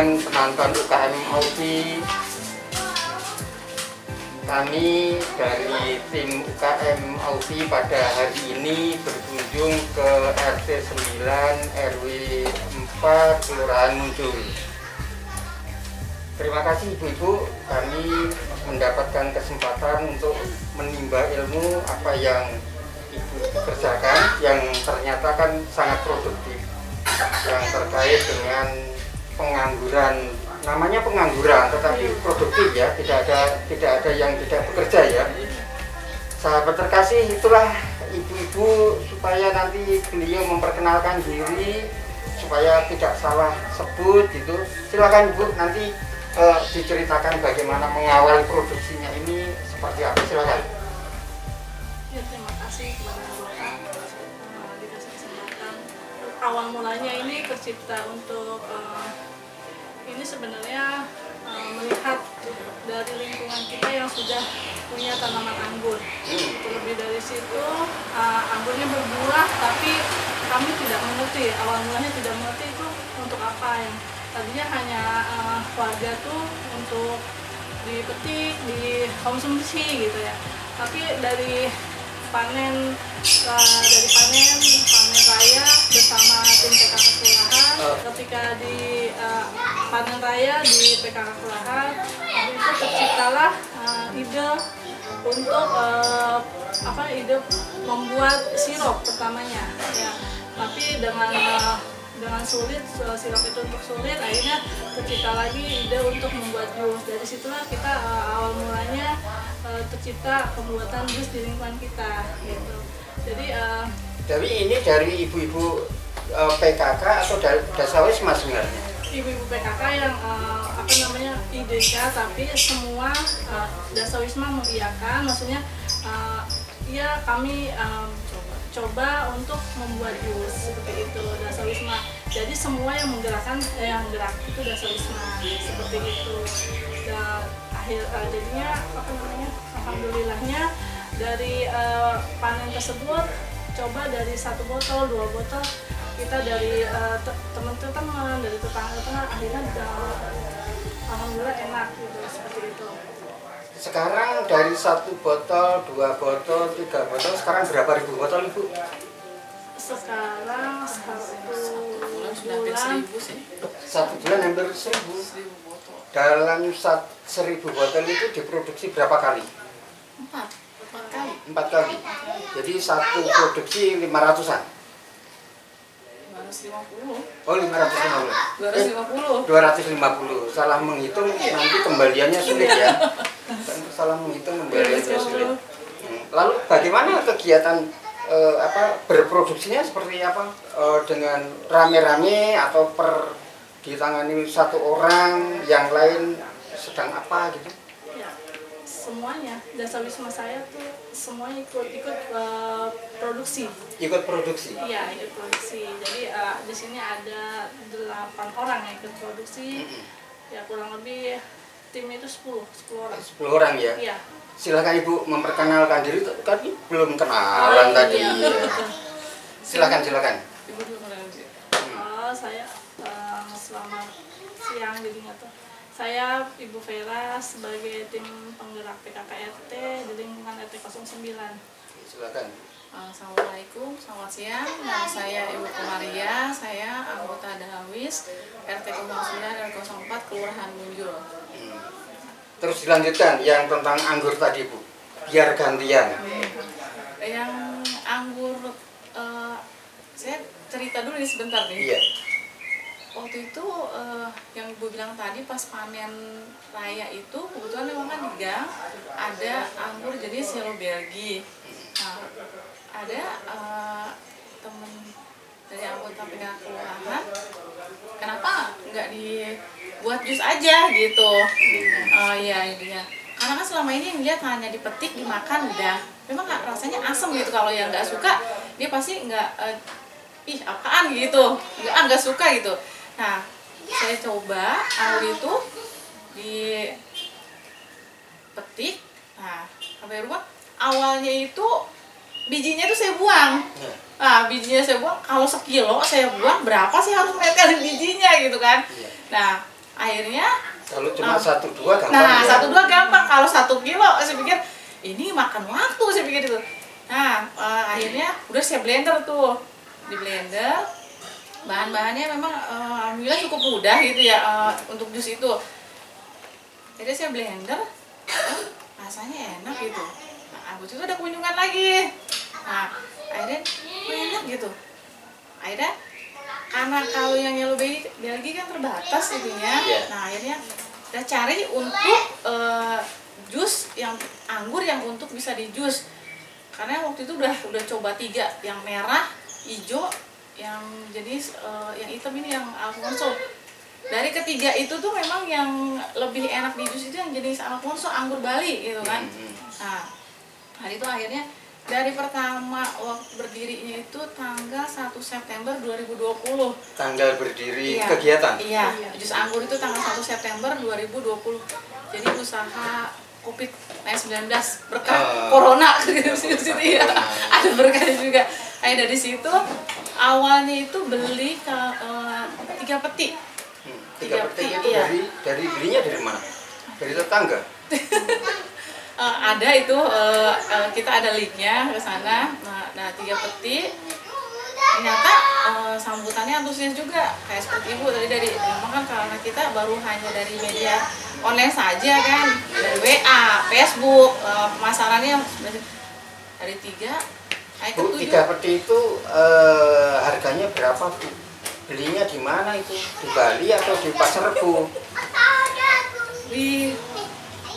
teman-teman penonton UKM Aufi. Kami dari tim UKM Aufi pada hari ini berkunjung ke RT 9 RW 4 Kelurahan Muncul. Terima kasih Ibu-Ibu, kami mendapatkan kesempatan untuk menimba ilmu apa yang Ibu kerjakan yang ternyata kan sangat produktif, yang terkait dengan pengangguran. Namanya pengangguran tetapi produktif ya, tidak ada yang tidak bekerja ya. Sahabat terkasih, itulah Ibu-Ibu supaya nanti beliau memperkenalkan diri supaya tidak salah sebut gitu. Silakan Ibu, nanti diceritakan bagaimana mengawal produksinya ini seperti apa, silakan. Ya, terima kasih kepada Bapak dikasih kesempatan. Awal mulanya ini tercipta untuk ini sebenarnya melihat dari lingkungan kita yang sudah punya tanaman anggur. Terlebih dari situ anggurnya berbuah, tapi kami tidak mengerti, awal mulanya tidak mengerti itu untuk apa. Yang tadinya hanya warga tuh untuk dipetik, dikonsumsi gitu ya. Tapi dari panen raya bersama tim PKK Kelurahan, ketika di panen raya di PKK Kelurahan itu terciptalah ide untuk ide membuat sirup pertamanya ya. Tapi dengan sulit, sirup itu untuk sulit, akhirnya tercipta lagi ide untuk membuat jus. Dari situlah kita awal mulanya tercipta pembuatan jus di lingkungan kita gitu. Jadi ini dari ibu-ibu PKK atau Dasawisma sebenarnya? Ibu-ibu PKK yang idenya, tapi semua Dasawisma mengiyakan, maksudnya ya kami coba untuk membuat jus seperti itu Dasawisma. Jadi semua yang gerak itu Dasawisma seperti itu. Dan jadinya alhamdulillahnya dari panen tersebut, coba dari 1 botol, 2 botol, kita dari teman-teman, dari tetangga, akhirnya alhamdulillah enak gitu, seperti itu. Sekarang dari 1 botol, 2 botol, 3 botol, sekarang berapa ribu botol Ibu? Sekarang 1 bulan Satu bulan hampir 1000. Dalam 1000 botol itu diproduksi berapa kali? 4 kali. Jadi satu produksi 500-an. 250. Oh, 550. 250. 250. Salah menghitung nanti kembaliannya sulit ya. Salah menghitung kembaliannya sulit. Lalu bagaimana kegiatan berproduksinya seperti apa? Dengan rame-rame atau ditangani 1 orang, yang lain sedang apa gitu? Ya, semuanya. Dasawisma saya tuh semuanya ikut produksi. Ikut produksi? Iya, ikut produksi. Jadi di sini ada 8 orang yang ikut produksi. Ya kurang lebih timnya itu 10 orang. 10 orang ya? Iya. Silakan Ibu memperkenalkan diri, kan belum kenalan tadi. Iya. Silakan. Ibu dulu kenalin. Saya selamat siang jadinya tuh. Saya Ibu Vera sebagai tim penggerak PKK RT di lingkungan RT 09. Silakan. Assalamualaikum, selamat siang. Nama saya Ibu Maria, saya anggota Dahawis RT 09 RW 04 Kelurahan Muncul. Terus dilanjutkan yang tentang anggur tadi Bu, biar gantian. Yang anggur, saya cerita dulu nih sebentar nih. Iya. Waktu itu yang Ibu bilang tadi pas panen raya itu kebetulan memang kan di gang ada anggur jenis Yellow Belgian. Nah, ada temen dari anggota PKK Kelurahan, kenapa nggak dibuat jus aja gitu? Iya intinya. Karena kan selama ini yang lihat hanya dipetik, dimakan udah. Memang rasanya asam gitu, kalau yang nggak suka dia pasti nggak ih apaan gitu, nggak suka gitu. Nah, saya coba anggur itu dipetik, nah sampai rumah awalnya itu bijinya tuh saya buang. Nah, bijinya saya buang, kalau sekilo saya buang berapa sih harus metelin bijinya gitu kan. Nah, akhirnya Kalau cuma 1-2 gampang. nah ya. 1-2 gampang, kalau 1 kilo saya pikir ini makan waktu, saya pikir itu. Nah akhirnya udah saya blender tuh, di blender bahan-bahannya memang alhamdulillah cukup mudah gitu ya untuk jus itu. Jadi saya blender, rasanya enak gitu. Nah, habis itu ada kunjungan lagi. Nah, akhirnya enak gitu. Akhirnya karena kalau yang Yellow Belgian kan terbatas itunya. Yeah. Nah, akhirnya kita cari untuk jus yang anggur yang untuk bisa dijus. Karena waktu itu udah coba 3, yang merah, hijau, yang jenis yang hitam ini yang Alfonso. Dari ketiga itu tuh memang yang lebih enak di jus itu yang jenis Alfonso anggur Bali gitu kan. Nah, hari itu akhirnya dari pertama waktu berdirinya itu tanggal 1 September 2020. Tanggal berdiri Iya. kegiatan. Iya, jus anggur itu tanggal 1 September 2020. Jadi usaha COVID-19 berkah corona gitu situ ya. Ada berkahnya juga. Dari situ awalnya itu beli ke 3 peti. 3 peti itu iya. dari belinya dari mana? Dari tetangga. Ada itu kita ada linknya ke sana. Nah 3 peti ternyata sambutannya antusias juga kayak seperti ibu tadi dari memang kan karena kita baru hanya dari media online saja kan, dari WA, Facebook, pemasarannya dari 3 naik ke Bu, 7. 3 peti itu harganya berapa Bu? Belinya di mana itu? Di Bali atau di Pasar Rebo? Di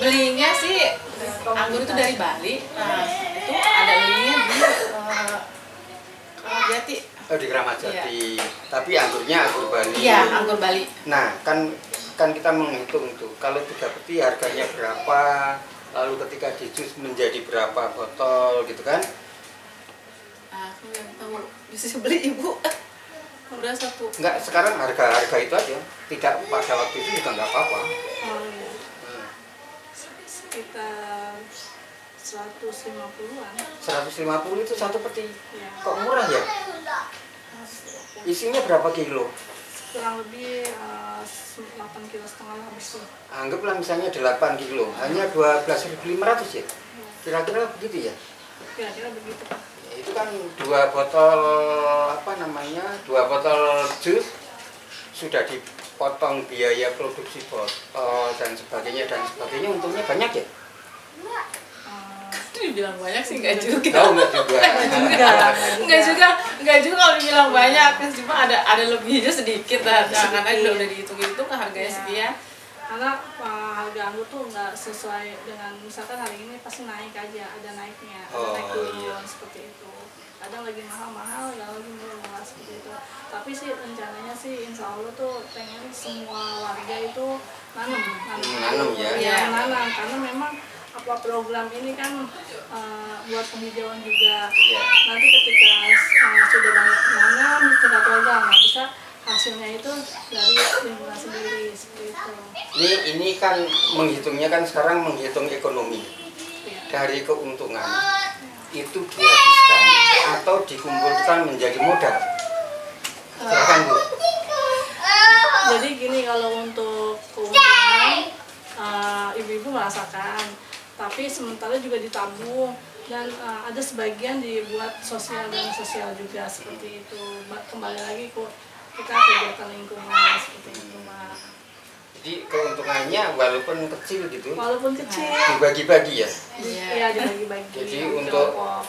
belinya sih anggur itu dari Bali. Nah itu ada linknya di Kramat Jati. Oh, di Kramat Jati. Tapi anggurnya anggur Bali. Iya, anggur Bali. Nah, kan kita menghitung tuh. Kalau 3 peti harganya berapa? Lalu ketika dijus menjadi berapa botol gitu kan? Aku yang tahu bisa beli ibu. Udah 1. Enggak, sekarang harga itu aja. Tidak pada waktu itu juga nggak apa-apa. Oh iya. Sekitar 150-an. 150 itu 1 peti. Ya. Kok murah ya? Isinya berapa kilo? Kurang lebih 8,5 kilo habis tuh. Anggaplah misalnya 8 kilo, hanya 12.500 ya? Kira-kira begitu ya? Kira-kira begitu Pak. Ya, itu kan 2 botol dua botol jus sudah dipotong biaya produksi botol dan sebagainya, untungnya banyak ya? Dibilang banyak sih enggak juga. Oh, enggak juga. Enggak juga kalau dibilang banyak, cuma ada lebihnya sedikit lah. Nah, karena udah dihitung-hitung harganya sekian. Karena harga anggur tuh nggak sesuai dengan misalkan hari ini pasti naik aja, ada naiknya, ada naik turun iya. seperti itu. Kadang lagi mahal-mahal, kadang lagi murah seperti itu. Tapi sih rencananya sih insya Allah tuh pengen semua warga itu nanam ya. Ya, nanam karena memang apa program ini kan buat penghijauan juga. Ya. Nanti ketika sudah banyak nanam tinggal program, nah bisa hasilnya itu dari lingkungan sendiri seperti itu. Ini kan menghitungnya kan sekarang menghitung ekonomi. Ya. Dari keuntungan itu dihabiskan atau dikumpulkan menjadi modal. Silakan Bu. Jadi gini, kalau untuk keuntungan ibu-ibu merasakan, tapi sementara juga ditabung dan ada sebagian dibuat sosial dan sosial juga seperti itu. Kembali lagi kita kegiatan lingkungan seperti itu Mbak. Jadi keuntungannya walaupun kecil gitu, Walaupun kecil, dibagi-bagi ya. iya dibagi-bagi. Jadi kelompok.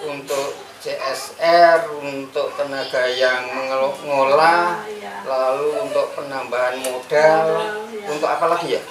untuk CSR, untuk tenaga yang mengolah, Iya. lalu untuk penambahan modal, Iya. untuk apa lagi ya?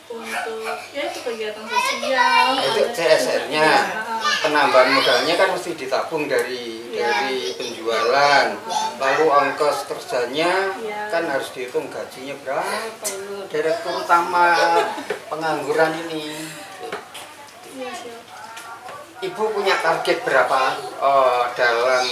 Untuk ya itu kegiatan sosial. Itu ada- CSR-nya. Iya. Penambahan modalnya kan mesti ditabung dari penjualan, lalu ongkos kerjanya kan harus dihitung gajinya berapa ini direktur utama pengangguran ini. Iya, siap. Ibu punya target berapa dalam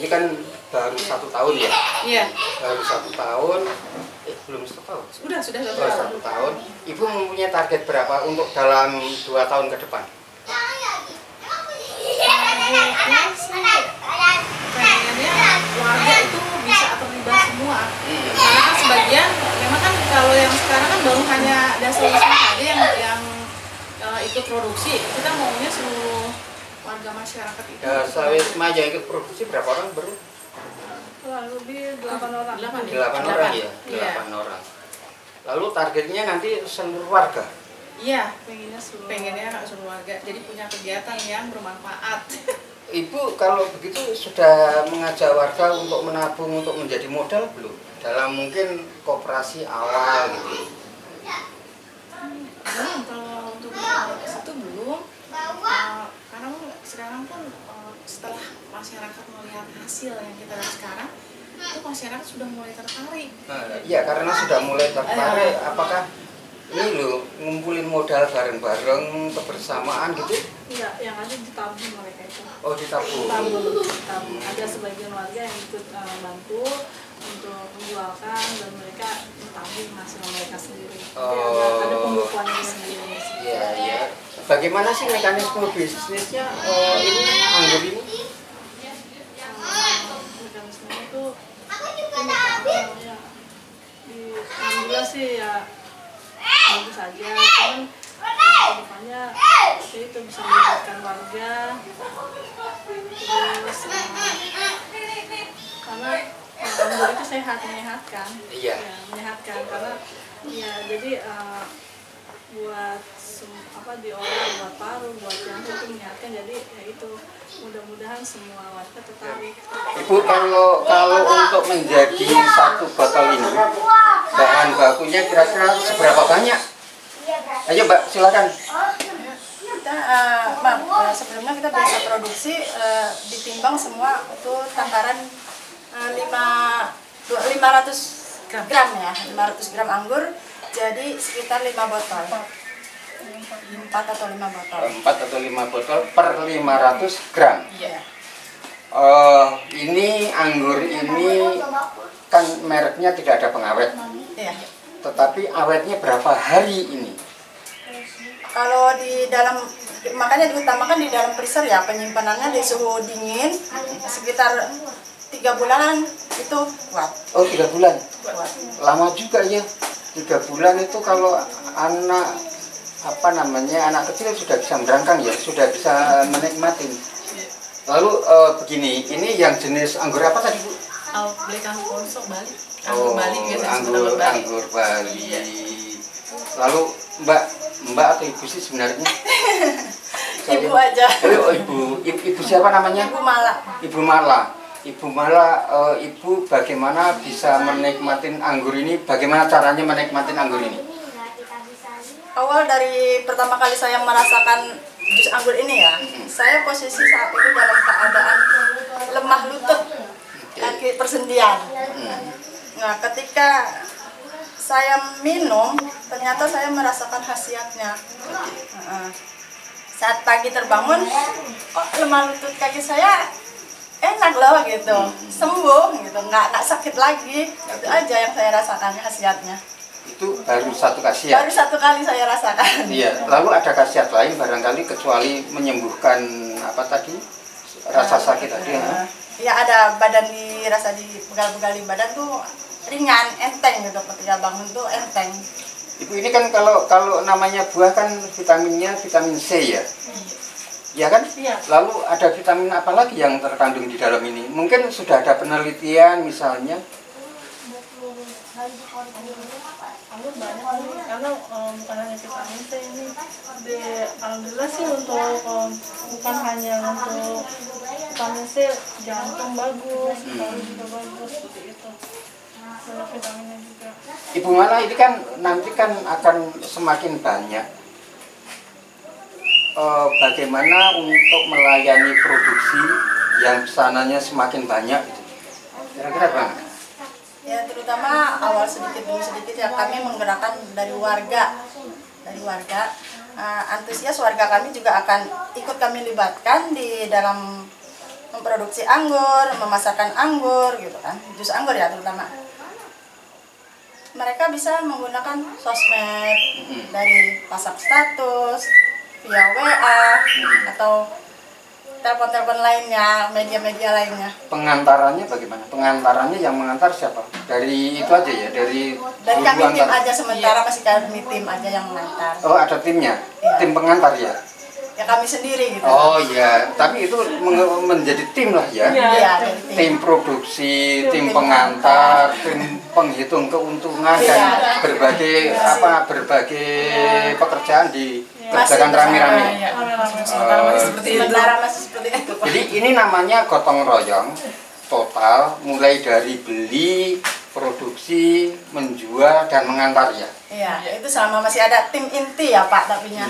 ini kan baru 1 tahun ya? Iya. Baru 1 tahun, belum 1 tahun. Sudah 1 Baru tahun. 1 tahun. Ibu mempunyai target berapa untuk dalam 2 tahun ke depan? Targetnya sih pengennya warga itu bisa terlibat semua. Karena kan sebagian memang kan kalau yang sekarang kan baru hanya dasar wisma saja yang ikut produksi. Kita maunya seluruh warga masyarakat itu. Dasar wisma yang ikut produksi berapa orang baru? Kurang lebih 8 orang. 8 orang ya, 8 orang. Lalu targetnya nanti seluruh warga? Iya, Pengennya seluruh warga. Jadi punya kegiatan yang bermanfaat. Ibu kalau begitu sudah mengajak warga untuk menabung untuk menjadi modal belum? Dalam mungkin koperasi awal gitu. Belum, kalau untuk itu belum. Karena sekarang pun setelah masyarakat melihat hasil yang kita lihat sekarang, itu masyarakat sudah mulai tertarik. Iya, karena sudah mulai tertarik. Apakah ini loh ngumpulin modal bareng-bareng kebersamaan gitu? Iya, yang ada ditabung mereka itu. Oh, ditabung. Ditabung. Ada sebagian warga yang ikut bantu untuk menjualkan dan mereka mentabung hasil mereka sendiri. Jadi ada pembukuannya sendiri. Iya, iya. Bagaimana sih mekanisme bisnisnya ini anggur ini? Mekanismenya itu ini namanya alhamdulillah sih ya bagus saja, cuman kedepannya itu bisa melibatkan warga, terus karena anggur itu sehat, menyehatkan. Iya. Ya, menyehatkan karena ya jadi buat diolah, buat paru, buat jantung itu menyehatkan. Jadi ya itu mudah-mudahan semua warga tertarik. Ibu, kalau untuk menjadi satu botol ini bahan bakunya kira-kira seberapa banyak? Ayo Mbak, silakan. Kita sebelumnya kita biasa produksi ditimbang semua itu takaran 500 gram ya, 500 gram anggur jadi sekitar 5 botol. 4 atau 5 botol. 4 atau 5 botol per 500 gram. Iya. Ini anggur ini kan mereknya tidak ada pengawet. Iya. Tetapi awetnya berapa hari ini? Kalau di dalam, makanya diutamakan di dalam freezer ya, penyimpanannya di suhu dingin sekitar 3 bulanan itu kuat. Oh, 3 bulan. Kuat. Lama juga ya. 3 bulan itu kalau anak kecil sudah bisa merangkang ya, sudah bisa menikmatin. Lalu begini, ini yang jenis anggur apa tadi Bu? Beli anggur Bali. Anggur Bali biasanya anggur Bali. Lalu Mbak atau Ibu sih sebenarnya? Ibu aja. Oh, Ibu siapa namanya? Ibu Mala. Ibu Mala. Ibu Mala, Ibu bagaimana bisa menikmatin anggur ini? Bagaimana caranya menikmatin anggur ini? Awal dari pertama kali saya merasakan jus anggur ini ya, saya posisi saat itu dalam keadaan lemah lutut, kaki persendian. Nah, ketika saya minum, ternyata saya merasakan khasiatnya. Saat pagi terbangun, kok lemah lutut kaki saya enak loh gitu, sembuh gitu, nggak sakit lagi. Itu aja yang saya rasakan khasiatnya. Itu baru satu khasiat. Baru satu kali saya rasakan. Iya. Lalu ada khasiat lain barangkali kecuali menyembuhkan apa tadi rasa sakit tadi? Ya ada badan rasa di pegal-pegal di badan tuh ringan, enteng gitu, ketika bangun tuh enteng. Ibu, ini kan kalau namanya buah kan vitaminnya vitamin C ya? Ya kan? Iya. Lalu ada vitamin apa lagi yang terkandung di dalam ini? Mungkin sudah ada penelitian misalnya? Anggur banyak karena bukan hanya vitamin C ini, alhamdulillah sih untuk bukan hanya untuk vitamin C, jantung bagus, paru juga bagus, seperti itu. Banyak vitaminnya juga. Ibu Mala, ini kan nanti kan akan semakin banyak. Bagaimana untuk melayani produksi yang pesanannya semakin banyak? Kira-kira bagaimana? Ya terutama awal sedikit demi sedikit ya kami menggerakkan dari warga, antusias warga kami juga akan ikut kami libatkan di dalam memproduksi anggur, memasarkan anggur gitu kan, jus anggur ya terutama. Mereka bisa menggunakan sosmed dari pasang status, via WA atau telepon-telepon lainnya, media-media lainnya. Pengantarannya bagaimana? Pengantarannya yang mengantar siapa? Dari itu aja ya, dari Kami guru tim antar. aja sementara, masih kami tim aja yang mengantar. Oh, ada timnya, Iya. tim pengantar ya. Ya kami sendiri gitu. Oh iya, tapi itu menjadi tim lah ya. Iya, dari tim. Tim produksi, tim pengantar, tim penghitung keuntungan dan Iya. berbagai pekerjaan dikerjakan Masih rame-rame. Ya, sementara masih seperti itu. Sementara masih seperti itu. Jadi ini namanya gotong royong total, mulai dari beli, produksi, menjual dan mengantar ya. Iya, itu selama masih ada tim inti ya Pak, tapinya.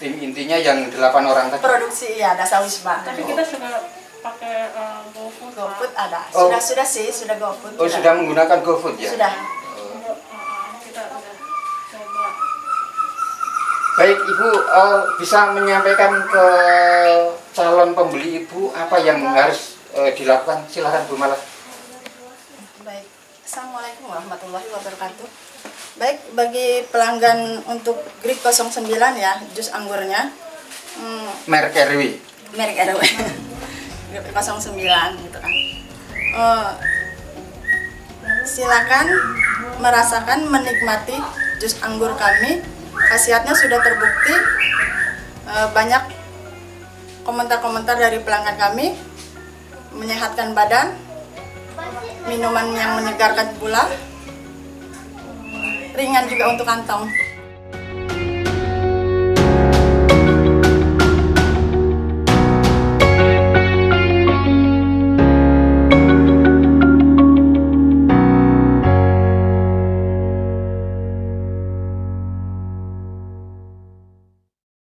Tim intinya yang 8 orang tadi. Produksi iya ada sawis Pak. Tapi kita sudah pakai GoFood, Pak. GoFood ada. Oh. Sudah sih, sudah GoFood. Oh, sudah menggunakan GoFood ya? Sudah. Kita udah coba. Baik, Ibu bisa menyampaikan ke calon pembeli Ibu apa yang harus dilakukan? Silakan Bu Malah. Baik. Assalamualaikum warahmatullahi wabarakatuh. Baik, bagi pelanggan untuk Grip 09 ya, jus anggurnya. Merek RW. Merek RW. Grip 09 gitu kan. Silakan merasakan, menikmati jus anggur kami. Khasiatnya sudah terbukti. Banyak komentar-komentar dari pelanggan kami, menyehatkan badan, minuman yang menyegarkan pula, ringan juga untuk kantong.